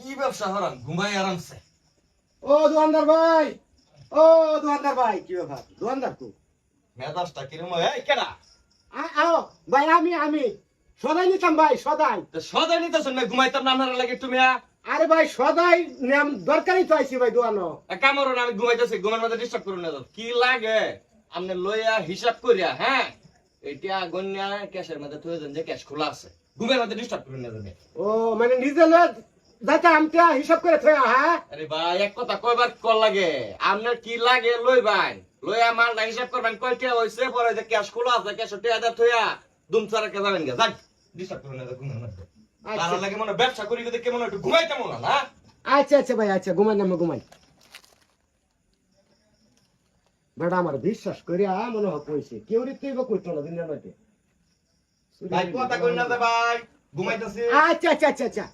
কি ব্যবসা হরান ঘুমাই আরামসে। ও দোকানদার ভাই, ও দোকানদার ভাই, কি ব্যাপার দোকানদার তো? মেজাজটা কিরম এই কেডা? আও ভাই, আমি সদাই নিতাম ভাই, সদাই। তো সদাই নিতেছেন না ঘুমাইতাম না আপনারা লাগে তুমি। আরে ভাই সদাই নাম দরকারই তো আইছি ভাই দোকানো। কামড় না আমি ঘুমাইতেছি, ঘুমের মধ্যে ডিস্টার্ব করুন না তো। কি লাগে আপনি লইয়া হিসাব করিয়া, হ্যাঁ এটা গন্যা ক্যাশের মধ্যে থয়ে দেন যে ক্যাশ খোলা আছে, ঘুমের মধ্যে ডিস্টার্ব করুন না তুমি। ও মানে নিজে যাতে আমটা হিসাব করে থয়া। হ্যাঁ আরে ভাই এক কথা কয়বার কল লাগে, আপনার কি লাগে লইবেন, লইয়া মালটা হিসাব করবেন কয়টা হইছে, পরে যে ক্যাশ খোলা আছে ক্যাশ টিয়াটা থইয়া দুমচারা কে যাবেন গে যাক, ডিস্টার্ব করুন না তো ঘুমের মধ্যে। তার লাগে মনে ব্যবসা করি কিন্তু কেমন একটু ঘুমাইতে মনে না। আচ্ছা আচ্ছা ভাই, আচ্ছা ঘুমাই না, ঘুমাই। বেটা আমার বিশ্বাস করিয়া মনে হয় কইছে, কেউ তুই বা কইতো না দিনের মধ্যে। ভাই কথা কই না দে ভাই, ঘুমাইতেছি। আচ্ছা আচ্ছা আচ্ছা আচ্ছা।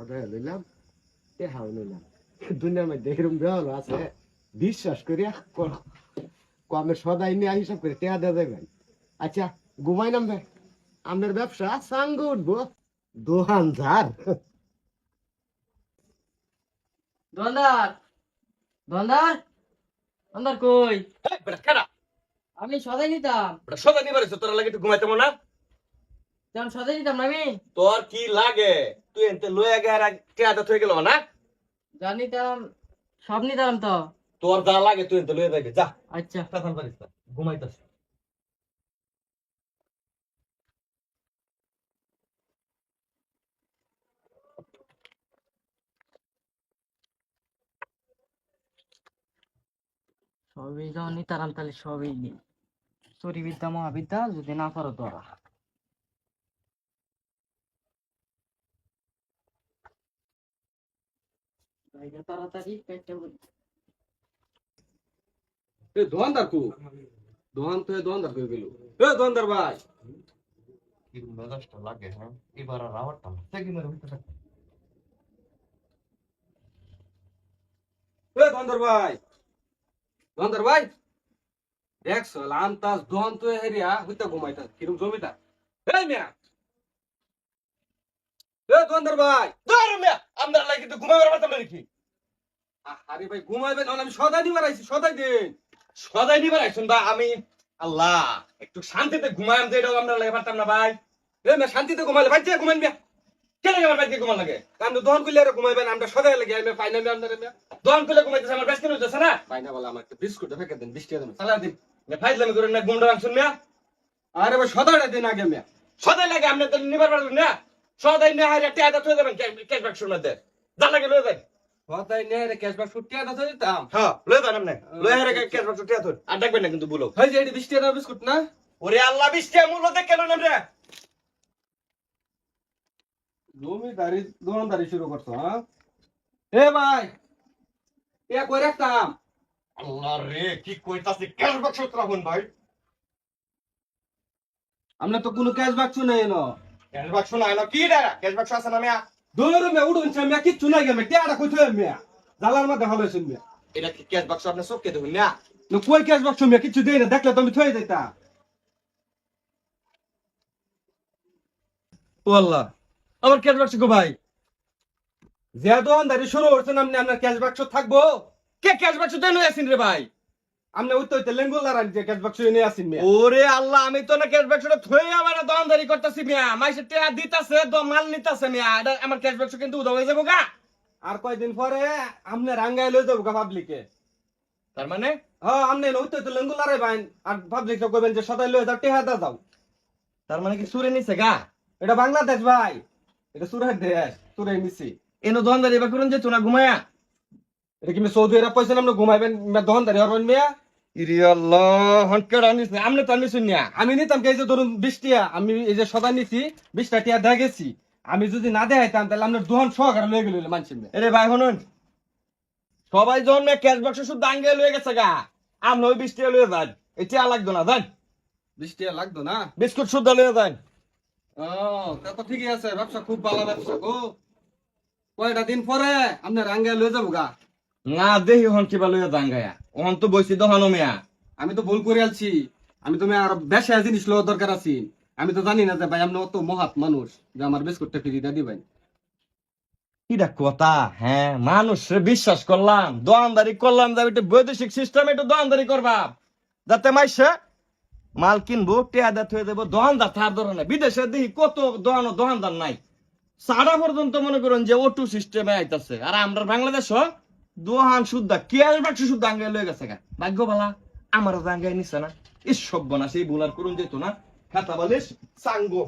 সদাই লইলাম, টেহাও লইলাম, দুনিয়ার মধ্যে এরকম বেহল আছে, বিশ্বাস করিয়া কমে সদাই নিয়ে হিসাব করে টেহা দেওয়া যাবে। আচ্ছা ঘুমাই নাম ভাই, আপনার ব্যবসা সাঙ্গ উঠবো দোকানদার। দোকানদার, দোকানদার, দোকানদার কই? এই বেটা কেডা? আমি সদাই নিতাম। বেটা সদা নিবার হইছে, তোরা লাগে একটু ঘুমাইতে মনে না। যেমন সদাই নিতাম না আমি। তোর কি লাগে, তুই এনতে লইয়া গে আর টিয়াটা থই গেল না। যা নিতাম সব নিতাম তো। তোর যা লাগে তুই এনতে লইয়া যাবি, যা আচ্ছা তখন পারিস না, ঘুমাইতাছি। সবই যখন নিতাম তাহলে সবই নি। চুরি বিদ্যা মহাবিদ্যা যদি না পারো তোরা। জায়গা তাড়াতাড়ি পেটে এ দোকানদার কো? দোকানদার কই গেল? এ দোকানদার ভাই, কি মেজাজটা লাগে, হ্যাঁ এবার আর আওয়ারটা না কি মেরে হইতে থাকে। এ দোকানদার ভাই, দোকানদার ভাই, দেখছো লান্তাস দোকান তো হেরিয়া হইতা ঘুমাইতা কিরম জমিদার। এই মিয়া, এ দোকানদার ভাই, ধর মিয়া আমরা লাগে তো ঘুমাইবার পারতাম না নাকি। আরে ভাই ঘুমাইবেন না, আমি সদাই নিবার আইছি, সদাই দিন। সদাই নিবার আইছুন বা আমি আল্লাহ একটু শান্তিতে ঘুমাইম, যে এটাও আমরা লাগে পারতাম না ভাই। এ মিয়া শান্তিতে ঘুমাইলে ভাই ঘুমাইন মিয়া। কে লাগে আমার বাইকে ঘুমান লাগে? আমি দোকান খুলে আর ঘুমাইবেন, আমরা সদাই লাগে আমি পাই না আপনার মিয়া। দোকান খুলে ঘুমাইতেছে, আমার ব্যস্ত হইতেছে না। পাই না বলে আমার একটা বিস্কুট ফেকে দেন, 20 টাকা দেন। সালা দিন ফাইজলামি করেন না, ঘুমটা আনছুন মিয়া। আরে ভাই সদাইটা দিন আগে মিয়া। সদাই লাগে আপনি তো নিবার পারবেন না। সদাই না হাইরা টিয়াটা থই যাবেন ক্যাশ ব্যাক শুনে দে, যা লাগে লয়ে যান। সদাই নিয়ে রে ক্যাশব্যাক ফুট টাকা তো দিতাম। হ্যাঁ লয়ে যান আপনি, লয়ে হাইরা ক্যাশ ব্যাক টিয়া থই আর ডাকবেন না কিন্তু বলো। ভাই যে এটি 20 টাকা বিস্কুট না? ওরে আল্লাহ 20 টাকা মূল্য দেখে কেন রে? জমিদারি দোকানদারি শুরু করছো হ্যাঁ? এ ভাই, এ কই রাখতাম? আল্লাহ রে কি কইতাছি, ক্যাশ ব্যাক সূত্র রাখুন ভাই। আমরা তো কোনো ক্যাশব্যাক শুনাই না। ক্যাশ ব্যাক শোনা না কি রে, ক্যাশ ব্যাক আছে না মিয়া? দৌড় মে উড়ুন মিয়া, কিচ্ছু নাই গে মিয়া, টাকাটা কই থই মিয়া, জালার মধ্যে হলো শুন মিয়া। এটা কি ক্যাশ ব্যাক আপনি চোখকে দেখুন না? না কই ক্যাশব্যাক শুন মিয়া, কিচ্ছু দেই না, দেখলে তো আমি থই যাইতা। ও আল্লাহ, আমার ক্যাশব্যাক গো ভাই। যে দোকানদারি শুরু করছেন আপনি, আপনার ক্যাশব্যাক থাকবো? কে ক্যাশ ব্যাক শুতে নই আছেন রে ভাই? আপনি ওই তো লেঙ্গুলার আর যে ক্যাশব্যাক নিয়ে আসেন মিয়া। ওরে আল্লাহ আমি তো না ক্যাশ ব্যাক শুতে থই আমার দোকানদারি করতেছি মিয়া, মাইসে টাকা দিতাছে মাল নিতাছে মিয়া, এটা আমার ক্যাশ ব্যাক কিন্তু উদা হয়ে যাবো গা। আর কয়দিন পরে আপনি রাঙ্গায় লই যাবো গা পাবলিকে। তার মানে হ্যাঁ আপনি ওই তো লেঙ্গুলারে বাইন আর পাবলিক কইবেন যে সদাই লই যাও, টেহা দা যাও। তার মানে কি সুরে নিছে গা? এটা বাংলাদেশ ভাই, এটা সুরের দেশ, সুরে নিছি। এনো দোকানদারি এবার করুন যে তোনা ঘুমায়া। এটা কি সৌদি আরব পয়সা আপনি ঘুমাইবেন দোকানদারি হরবেন মিয়া? ইরে আল্লাহ হনকেড আনিস না আমনে তো আনিসুন না। আমি নিতাম এই যে ধরুন 20 টাকা, আমি এই যে সদা নিছি 20 টাকা দেয়া গেছি, আমি যদি না দেখাইতাম তাহলে আপনার দোকান সহকারে লয়ে গেল মানছি মিয়া। এরে ভাই শুনুন, সবাই যখন ক্যাশ বাক্স শুধু আঙ্গে লয়ে গেছে গা, আপনি ওই 20 টাকা লয়ে যান, এটা লাগতো না যান। 20 টাকা লাগতো না? বিস্কুট শুদ্ধ লয়ে যান। ও তা তো ঠিকই আছে, ব্যবসা খুব ভালো ব্যবসা গো। কয়টা দিন পরে আপনার রাঙ্গায় লয়ে যাবো গা। না দেখি হন কিবা লয়ে যান গায়া। ওহন তো বইছি দহানো মিয়া। আমি তো ভুল করে আলছি, আমি তুমি আর বেশা জিনিস লওয়ার দরকার আছি। আমি তো জানি না যে ভাই আপনি অত মহাত মানুষ যে আমার বিস্কুটটা ফ্রিটা দিবেন। কিটা কথা, হ্যাঁ মানুষে বিশ্বাস করলাম, দোয়ানদারি করলাম, যে একটু বৈদেশিক সিস্টেম একটু দোয়ানদারি করবা, যাতে মাইসে মাল কিনবো টেয়া দেত হয়ে যাবো। দোয়ানদার থার ধরনের বিদেশে দেখি কত দোয়ানদার নাই, সারা পর্যন্ত মনে করুন যে ওটু সিস্টেমে আইতাছে। আর আমরা বাংলাদেশ দোহান শুদ্ধা কেয়াল বাক্স শুদ্ধ আঙ্গাই লয়ে গেছে গা। ভাগ্য বালা আমার জাঙ্গাই নিছে না, এই সব বনা সেই বুলার করুন যেত না খাতা বালিশ সাঙ্গো।